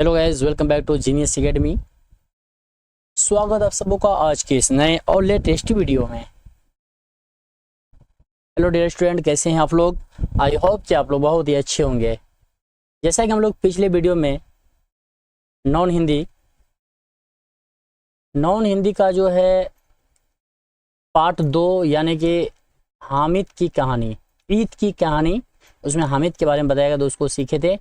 Hello guys, welcome back to genius academy. स्वागत आप सबों का आज के इस नए और लेटेस्ट वीडियो में। हेलो डियर स्टूडेंट, कैसे हैं आप लोग? आई होप कि आप लोग बहुत ही अच्छे होंगे। जैसा कि हम लोग पिछले वीडियो में नॉन हिंदी का जो है पार्ट 2 यानी कि हामिद की कहानी, ईद की कहानी, उसमें हामिद के बारे में बताया गया, तो उसको सीखे थे।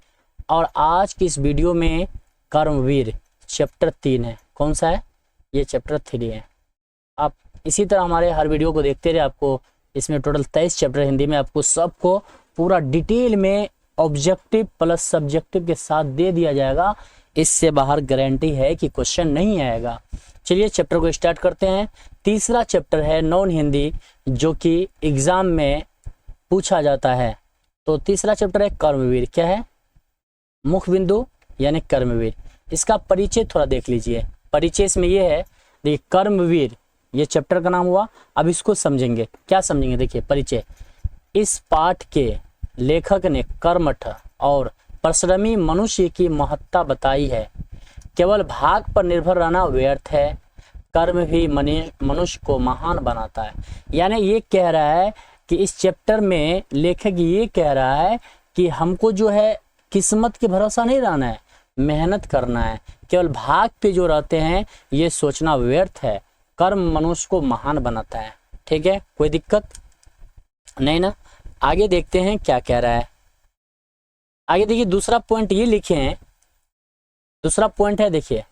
और आज की इस वीडियो में कर्मवीर चैप्टर 3 है। कौन सा है? ये चैप्टर 3 है। आप इसी तरह हमारे हर वीडियो को देखते रहे। आपको इसमें टोटल 23 चैप्टर हिंदी में आपको सबको पूरा डिटेल में ऑब्जेक्टिव प्लस सब्जेक्टिव के साथ दे दिया जाएगा। इससे बाहर गारंटी है कि क्वेश्चन नहीं आएगा। चलिए चैप्टर को स्टार्ट करते हैं। तीसरा चैप्टर है नॉन हिंदी, जो कि एग्जाम में पूछा जाता है। तो तीसरा चैप्टर है कर्मवीर। क्या है? मुख्य बिंदु यानी कर्मवीर। इसका परिचय थोड़ा देख लीजिए। परिचय इसमें यह है, देखिए कर्मवीर ये चैप्टर का नाम हुआ। अब इसको समझेंगे। क्या समझेंगे? देखिए परिचय। इस पाठ के लेखक ने कर्मठ और परिश्रमी मनुष्य की महत्ता बताई है। केवल भाग पर निर्भर रहना व्यर्थ है। कर्म भी मनुष्य को महान बनाता है। यानी ये कह रहा है कि इस चैप्टर में लेखक ये कह रहा है कि हमको जो है किस्मत के भरोसा नहीं रहना है, मेहनत करना है। केवल भाग पे जो रहते हैं ये सोचना व्यर्थ है। कर्म मनुष्य को महान बनाता है। ठीक है, कोई दिक्कत नहीं ना? आगे देखते हैं क्या कह रहा है। आगे देखिए, दूसरा पॉइंट ये लिखे हैं। दूसरा पॉइंट है, देखिए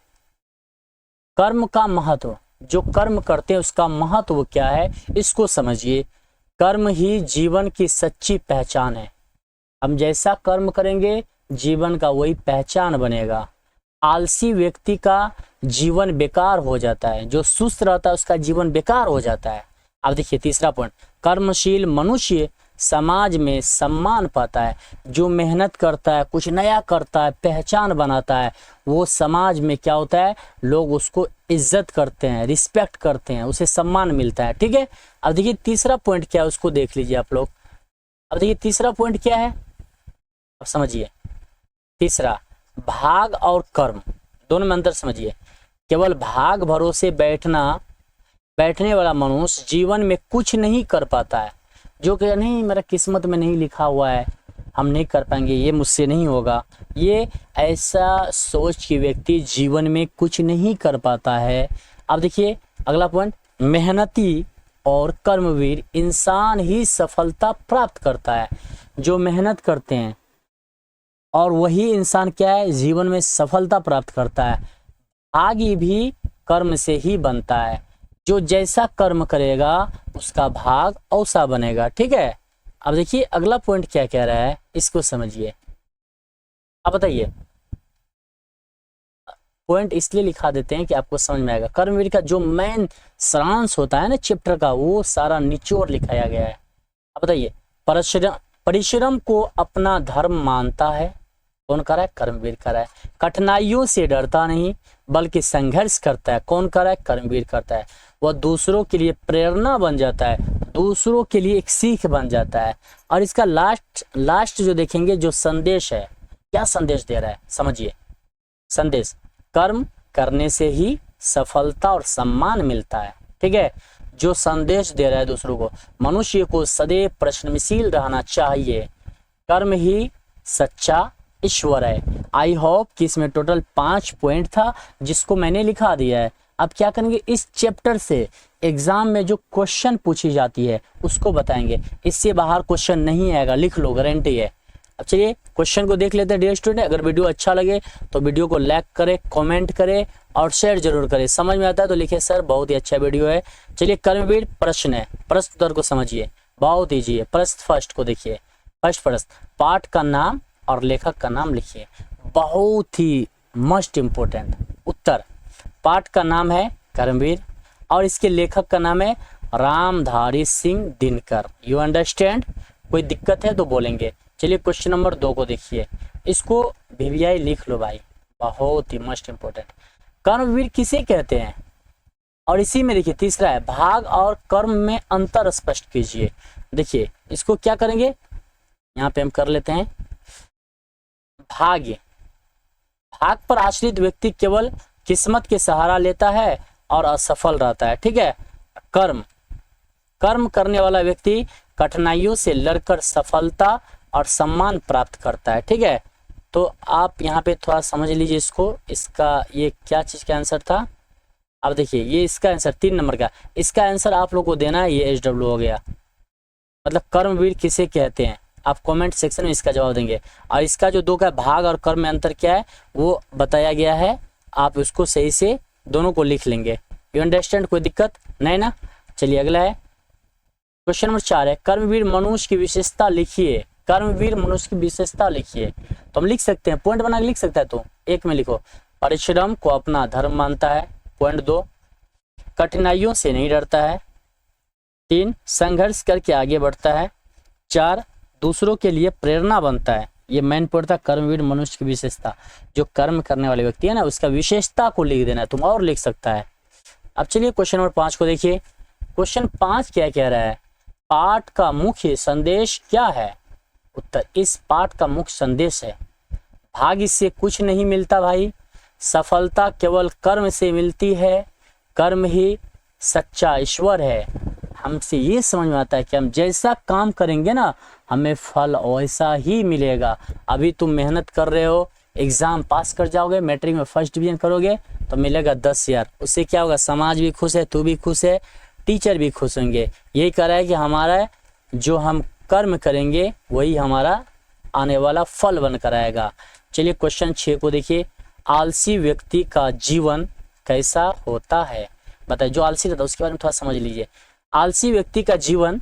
कर्म का महत्व। जो कर्म करते हैं उसका महत्व क्या है, इसको समझिए। कर्म ही जीवन की सच्ची पहचान है। हम जैसा कर्म करेंगे जीवन का वही पहचान बनेगा। आलसी व्यक्ति का जीवन बेकार हो जाता है, जो सुस्त रहता है उसका जीवन बेकार हो जाता है। अब देखिए तीसरा पॉइंट, कर्मशील मनुष्य समाज में सम्मान पाता है। जो मेहनत करता है, कुछ नया करता है, पहचान बनाता है, वो समाज में क्या होता है, लोग उसको इज्जत करते हैं, रिस्पेक्ट करते हैं, उसे सम्मान मिलता है। ठीक है। अब देखिए तीसरा पॉइंट क्या है, उसको देख लीजिए आप लोग। अब देखिए तीसरा पॉइंट क्या है, अब समझिए। तीसरा, भाग और कर्म दोनों में अंतर समझिए। केवल भाग भरोसे बैठने वाला मनुष्य जीवन में कुछ नहीं कर पाता है। जो कि नहीं, मेरा किस्मत में नहीं लिखा हुआ है, हम नहीं कर पाएंगे, ये मुझसे नहीं होगा, ये ऐसा सोच के व्यक्ति जीवन में कुछ नहीं कर पाता है। अब देखिए अगला पॉइंट, मेहनती और कर्मवीर इंसान ही सफलता प्राप्त करता है। जो मेहनत करते हैं और वही इंसान क्या है, जीवन में सफलता प्राप्त करता है। आगे भी कर्म से ही बनता है। जो जैसा कर्म करेगा उसका भाग औसा बनेगा। ठीक है। अब देखिए अगला पॉइंट क्या कह रहा है, इसको समझिए। अब बताइए, पॉइंट इसलिए लिखा देते हैं कि आपको समझ में आएगा। कर्मवीर का जो मेन सारांश होता है ना चैप्टर का, वो सारा निचोड़ लिखाया गया है। अब बताइए, परिश्रम को अपना धर्म मानता है। कौन कर रहा है? कर्मवीर कर रहा है। कठिनाइयों से डरता नहीं बल्कि संघर्ष करता है। कौन कर रहा है? कर्मवीर करता है। वह दूसरों के लिए प्रेरणा बन जाता है, दूसरों के लिए एक सीख बन जाता है। और इसका लास्ट जो देखेंगे, जो संदेश है, क्या संदेश दे रहा है समझिए। संदेश, कर्म करने से ही सफलता और सम्मान मिलता है। ठीक है। जो संदेश दे रहा है दूसरों को, मनुष्य को सदैव प्रश्नशील रहना चाहिए। कर्म ही सच्चा ईश्वर है। आई होप कि इसमें टोटल 5 पॉइंट था, जिसको मैंने लिखा दिया है। अब क्या करेंगे, इस चैप्टर से एग्जाम में जो क्वेश्चन पूछी जाती है उसको बताएंगे। इससे बाहर क्वेश्चन नहीं आएगा, लिख लो, गारंटी है। अब चलिए क्वेश्चन को देख लेते हैं डियर स्टूडेंट। अगर वीडियो अच्छा लगे तो वीडियो को लाइक करें, कमेंट करें और शेयर जरूर करें। समझ में आता है तो लिखिए सर बहुत ही अच्छा वीडियो है। चलिए कर्मवीर प्रश्न है, प्रश्न उत्तर को समझिए, बहुत ईजी है। प्रश्न फर्स्ट को देखिए। फर्स्ट प्रश्न, पाठ का नाम और लेखक का नाम लिखिए। बहुत ही मोस्ट इंपोर्टेंट उत्तर। पाठ का नाम है कर्मवीर और इसके लेखक का नाम है रामधारी सिंह दिनकर। You understand? कोई दिक्कत है तो बोलेंगे। चलिए क्वेश्चन नंबर 2 को देखिए। इसको वीवीआई लिख लो भाई, बहुत ही मोस्ट इंपोर्टेंट। कर्मवीर किसे कहते हैं? और इसी में देखिए तीसरा है, भाग और कर्म में अंतर स्पष्ट कीजिए। देखिए इसको क्या करेंगे, यहाँ पे हम कर लेते हैं। भाग्य भाग पर आश्रित व्यक्ति केवल किस्मत के सहारा लेता है और असफल रहता है। ठीक है, कर्म करने वाला व्यक्ति कठिनाइयों से लड़कर सफलता और सम्मान प्राप्त करता है। ठीक है, तो आप यहाँ पे थोड़ा समझ लीजिए इसको, इसका ये क्या चीज़ का आंसर था। अब देखिए ये इसका आंसर 3 नंबर का, इसका आंसर आप लोग को देना है, ये SW हो गया। मतलब कर्मवीर किसे कहते हैं, आप कमेंट सेक्शन में इसका जवाब देंगे। और इसका जो 2 का भाग और कर्म में अंतर क्या है वो बताया गया है, आप उसको सही से दोनों को लिख लेंगे। यू अंडरस्टैंड, कोई दिक्कत नहीं ना। चलिए अगला है क्वेश्चन नंबर 4 है, कर्मवीर मनुष्य की विशेषता लिखिए। कर्मवीर मनुष्य की विशेषता लिखिए। तो हम लिख सकते हैं, पॉइंट बना के लिख सकता है। तो 1 में लिखो, परिश्रम को अपना धर्म मानता है। पॉइंट 2, कठिनाइयों से नहीं डरता है। 3, संघर्ष करके आगे बढ़ता है। 4, दूसरों के लिए प्रेरणा बनता है। ये मेन पॉइंट था, कर्मवीर मनुष्य की विशेषता। जो कर्म करने वाले व्यक्ति है ना, उसका विशेषता को लिख देना है, तुम और लिख सकता है। अब चलिए क्वेश्चन नंबर 5 को देखिए। क्वेश्चन 5 क्या कह रहा है, पाठ का मुख्य संदेश क्या है। उत्तर, इस पाठ का मुख्य संदेश है, भाग्य से कुछ नहीं मिलता भाई, सफलता केवल कर्म से मिलती है, कर्म ही सच्चा ईश्वर है। हमसे ये समझ में आता है कि हम जैसा काम करेंगे ना, हमें फल वैसा ही मिलेगा। अभी तुम मेहनत कर रहे हो, एग्जाम पास कर जाओगे, मैट्रिक में फर्स्ट डिवीजन करोगे तो मिलेगा 10,000। उससे क्या होगा, समाज भी खुश है, तू भी खुश है, टीचर भी खुश होंगे। यही कह रहा है कि हमारा जो हम कर्म करेंगे वही हमारा आने वाला फल बनकर आएगा। चलिए क्वेश्चन 6 को देखिए, आलसी व्यक्ति का जीवन कैसा होता है। बताइए, जो आलसी रहता है उसके बारे में थोड़ा समझ लीजिए। आलसी व्यक्ति का जीवन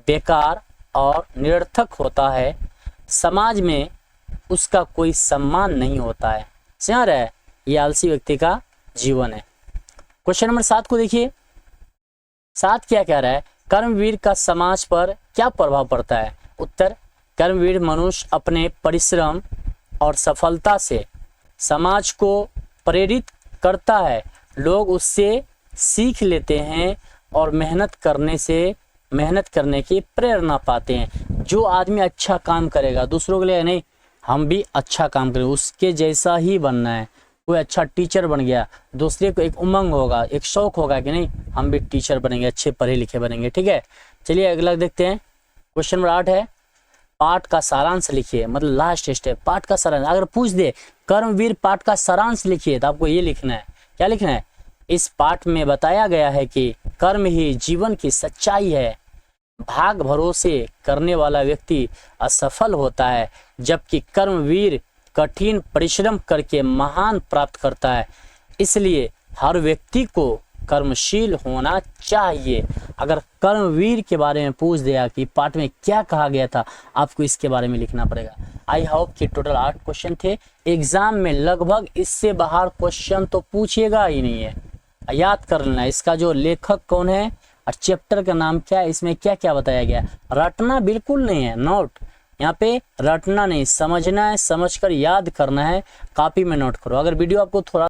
बेकार और निरर्थक होता है, समाज में उसका कोई सम्मान नहीं होता है। समझ रहे हैं, ये आलसी व्यक्ति का जीवन है। क्वेश्चन नंबर 7 को देखिए, 7 क्या कह रहा है, कर्मवीर का समाज पर क्या प्रभाव पड़ता है। उत्तर, कर्मवीर मनुष्य अपने परिश्रम और सफलता से समाज को प्रेरित करता है, लोग उससे सीख लेते हैं और मेहनत करने की प्रेरणा पाते हैं। जो आदमी अच्छा काम करेगा, दूसरों के लिए नहीं, हम भी अच्छा काम करें, उसके जैसा ही बनना है। कोई अच्छा टीचर बन गया, दूसरे को एक उमंग होगा, एक शौक होगा कि नहीं हम भी टीचर बनेंगे, अच्छे पढ़े लिखे बनेंगे। ठीक है, चलिए अगला देखते हैं। क्वेश्चन नंबर 8 है, पाठ का सारांश लिखिए। मतलब लास्ट स्टेप, पाठ का सारांश। अगर पूछ दे कर्मवीर पाठ का सारांश लिखिए, तो आपको ये लिखना है। क्या लिखना है, इस पाठ में बताया गया है कि कर्म ही जीवन की सच्चाई है, भाग भरोसे करने वाला व्यक्ति असफल होता है, जबकि कर्मवीर कठिन परिश्रम करके महान प्राप्त करता है। इसलिए हर व्यक्ति को कर्मशील होना चाहिए। अगर कर्मवीर के बारे में पूछ दिया कि पाठ में क्या कहा गया था, आपको इसके बारे में लिखना पड़ेगा। आई होप कि टोटल 8 क्वेश्चन थे। एग्जाम में लगभग इससे बाहर क्वेश्चन तो पूछेगा ही नहीं है। याद कर लेना इसका जो लेखक कौन है और चैप्टर का नाम क्या है, इसमें क्या क्या बताया गया। रटना बिल्कुल नहीं है, नोट यहाँ पे रटना नहीं, समझना है, समझकर याद करना है, कॉपी में नोट करो। अगर वीडियो आपको थोड़ा